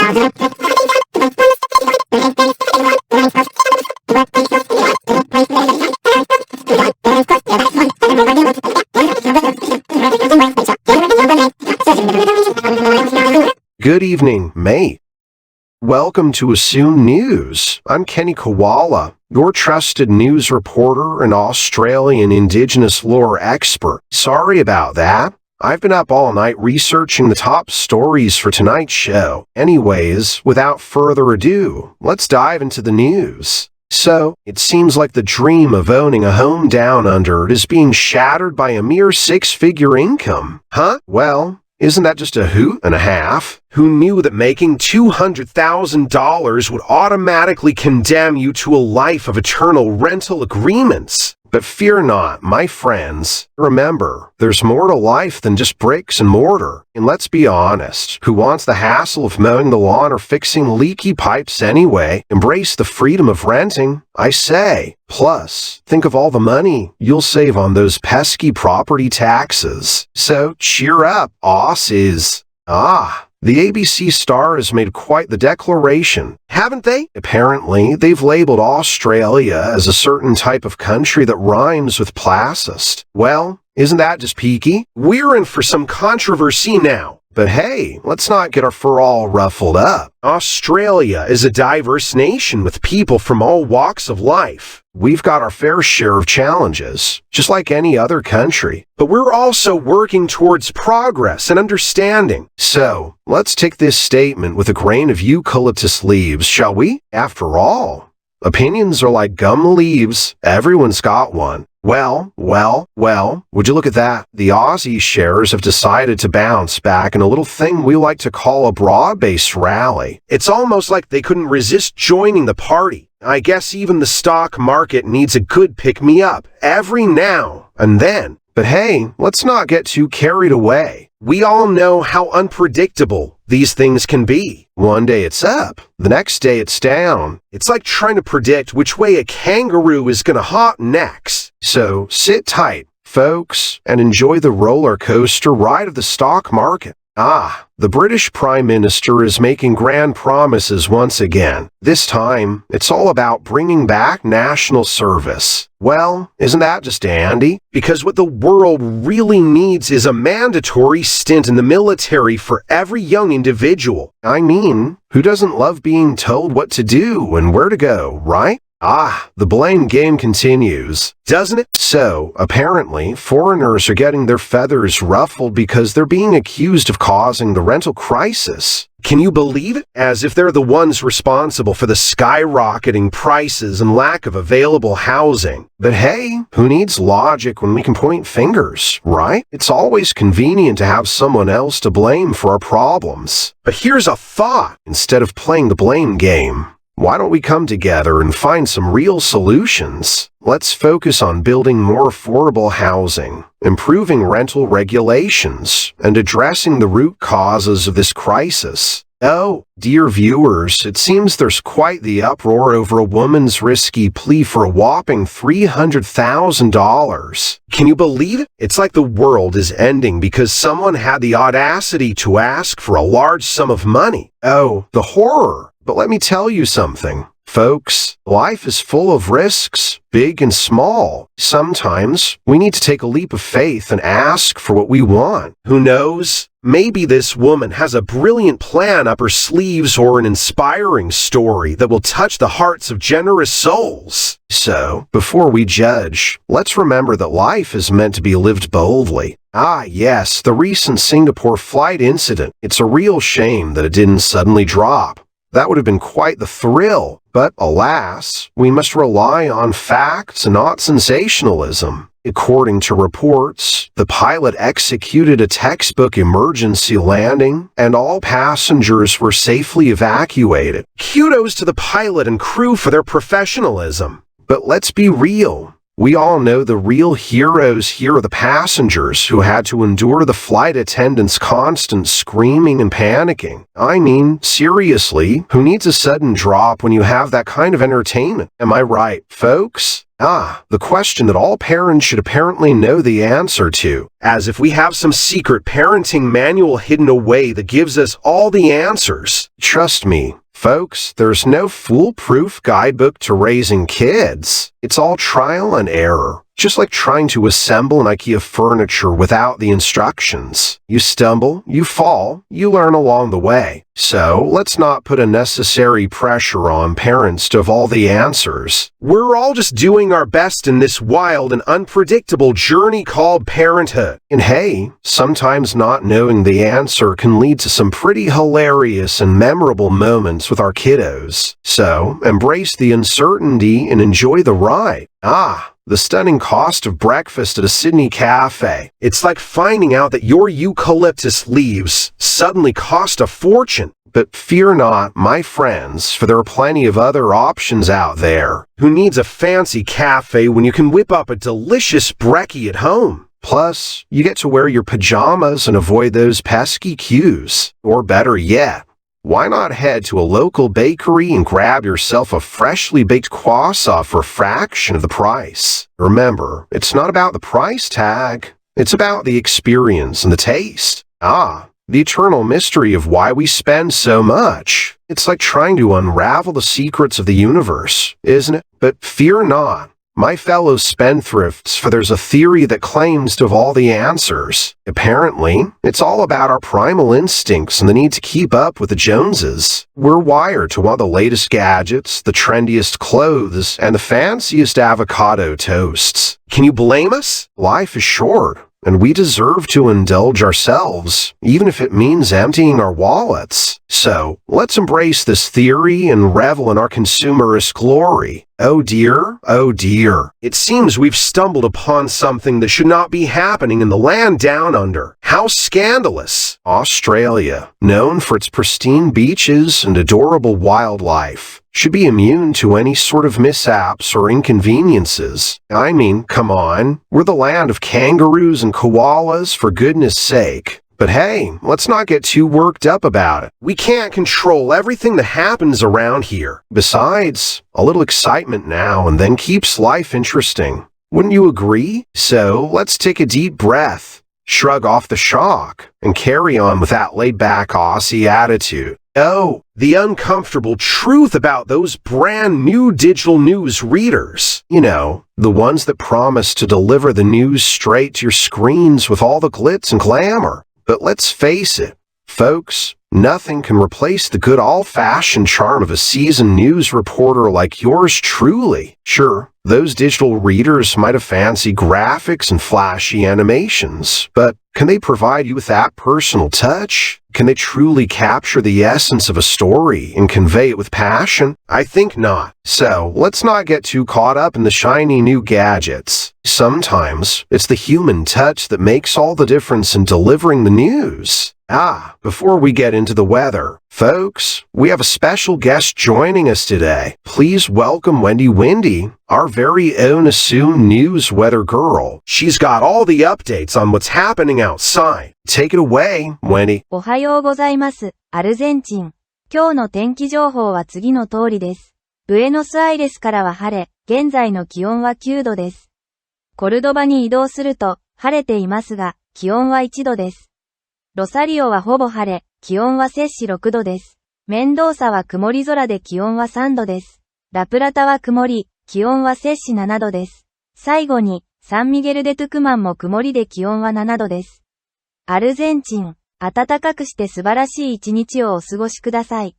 Good evening, mate. Welcome to Assume News. I'm Kenny Koala, your trusted news reporter and Australian Indigenous lore expert. Sorry about that. I've been up all night researching the top stories for tonight's show. Anyways, without further ado, let's dive into the news. So, it seems like the dream of owning a home down under is being shattered by a mere six-figure income. Huh? Well, isn't that just a hoot and a half? Who knew that making $200,000 would automatically condemn you to a life of eternal rental agreements? But fear not, my friends. Remember, there's more to life than just bricks and mortar. And let's be honest, who wants the hassle of mowing the lawn or fixing leaky pipes anyway? Embrace the freedom of renting, I say. Plus, think of all the money you'll save on those pesky property taxes. So cheer up, Aussies. The ABC Star has made quite the declaration, haven't they? Apparently, they've labeled Australia as a certain type of country that rhymes with placist. Well, isn't that just peaky? We're in for some controversy now. But hey, let's not get our fur all ruffled up. Australia is a diverse nation with people from all walks of life. We've got our fair share of challenges, just like any other country. But we're also working towards progress and understanding. So, let's take this statement with a grain of eucalyptus leaves, shall we? After all, opinions are like gum leaves. Everyone's got one. Well, would you look at that? The Aussie shares have decided to bounce back in a little thing we like to call a broad-based rally. It's almost like they couldn't resist joining the party. I guess even the stock market needs a good pick-me-up every now and then. But hey, let's not get too carried away. We all know how unpredictable these things can be. One day it's up, the next day it's down. It's like trying to predict which way a kangaroo is gonna hop next. So sit tight, folks, and enjoy the roller coaster ride of the stock market. The British Prime Minister is making grand promises once again. This time, it's all about bringing back national service. Well, isn't that just dandy? Because what the world really needs is a mandatory stint in the military for every young individual. I mean, who doesn't love being told what to do and where to go, right? The blame game continues, doesn't it? So, apparently, foreigners are getting their feathers ruffled because they're being accused of causing the rental crisis. Can you believe it? As if they're the ones responsible for the skyrocketing prices and lack of available housing. But hey, who needs logic when we can point fingers, right? It's always convenient to have someone else to blame for our problems. But here's a thought. Instead of playing the blame game, why don't we come together and find some real solutions? Let's focus on building more affordable housing, improving rental regulations, and addressing the root causes of this crisis. Oh, dear viewers, it seems there's quite the uproar over a woman's risky plea for a whopping $300,000. Can you believe it? It's like the world is ending because someone had the audacity to ask for a large sum of money. Oh, the horror. But let me tell you something, folks. Life is full of risks, big and small. Sometimes we need to take a leap of faith and ask for what we want. Who knows? Maybe this woman has a brilliant plan up her sleeves or an inspiring story that will touch the hearts of generous souls. So, before we judge, let's remember that life is meant to be lived boldly. Yes, the recent Singapore flight incident. It's a real shame that it didn't suddenly drop. That would have been quite the thrill, but alas, we must rely on facts and not sensationalism. According to reports, the pilot executed a textbook emergency landing, and all passengers were safely evacuated. Kudos to the pilot and crew for their professionalism. But let's be real. We all know the real heroes here are the passengers who had to endure the flight attendants' constant screaming and panicking. I mean, seriously, who needs a sudden drop when you have that kind of entertainment? Am I right, folks? The question that all parents should apparently know the answer to, as if we have some secret parenting manual hidden away that gives us all the answers. Trust me, folks, there's no foolproof guidebook to raising kids. It's all trial and error. Just like trying to assemble an IKEA furniture without the instructions. You stumble, you fall, you learn along the way. So, let's not put unnecessary pressure on parents to have all the answers. We're all just doing our best in this wild and unpredictable journey called parenthood. And hey, sometimes not knowing the answer can lead to some pretty hilarious and memorable moments with our kiddos. So, embrace the uncertainty and enjoy the ride. The stunning cost of breakfast at a Sydney cafe. It's like finding out that your eucalyptus leaves suddenly cost a fortune. But fear not, my friends, for there are plenty of other options out there. Who needs a fancy cafe when you can whip up a delicious brekkie at home? Plus, you get to wear your pajamas and avoid those pesky queues. Or better yet, why not head to a local bakery and grab yourself a freshly baked croissant for a fraction of the price? Remember, it's not about the price tag. It's about the experience and the taste. The eternal mystery of why we spend so much. It's like trying to unravel the secrets of the universe, isn't it? But fear not, my fellow spendthrifts, for there's a theory that claims to have all the answers. Apparently, it's all about our primal instincts and the need to keep up with the Joneses. We're wired to want the latest gadgets, the trendiest clothes, and the fanciest avocado toasts. Can you blame us? Life is short, and we deserve to indulge ourselves, even if it means emptying our wallets. So, let's embrace this theory and revel in our consumerist glory. Oh dear, it seems we've stumbled upon something that should not be happening in the land down under. How scandalous! Australia, known for its pristine beaches and adorable wildlife, should be immune to any sort of mishaps or inconveniences. I mean, come on, we're the land of kangaroos and koalas, for goodness sake. But hey, let's not get too worked up about it. We can't control everything that happens around here. Besides, a little excitement now and then keeps life interesting. Wouldn't you agree? So, let's take a deep breath, shrug off the shock, and carry on with that laid-back Aussie attitude. The uncomfortable truth about those brand new digital news readers. You know, the ones that promise to deliver the news straight to your screens with all the glitz and glamour. But let's face it, folks, nothing can replace the good old-fashioned charm of a seasoned news reporter like yours truly. Sure, those digital readers might have fancy graphics and flashy animations, but can they provide you with that personal touch? Can they truly capture the essence of a story and convey it with passion? I think not. So, let's not get too caught up in the shiny new gadgets. Sometimes, it's the human touch that makes all the difference in delivering the news. Before we get into the weather, folks, we have a special guest joining us today. Please welcome Wendy, our very own assumed news weather girl. She's got all the updates on what's happening outside. Take it away, Wendy. おはようございます。アルゼンチン。今日の天気情報は次の通りです。ブエノスアイレスからは晴れ、現在の気温は9度です。コルドバに移動すると、晴れていますが、気温は1度です。ロサリオはほぼ晴れ、気温は摂氏6度です。メンドーサは曇り空で気温は3度です。ラプラタは曇り、気温は摂氏7度です。最後に、サンミゲルデトゥクマンも曇りで気温は7度です。アルゼンチン、暖かくして素晴らしい一日をお過ごしください。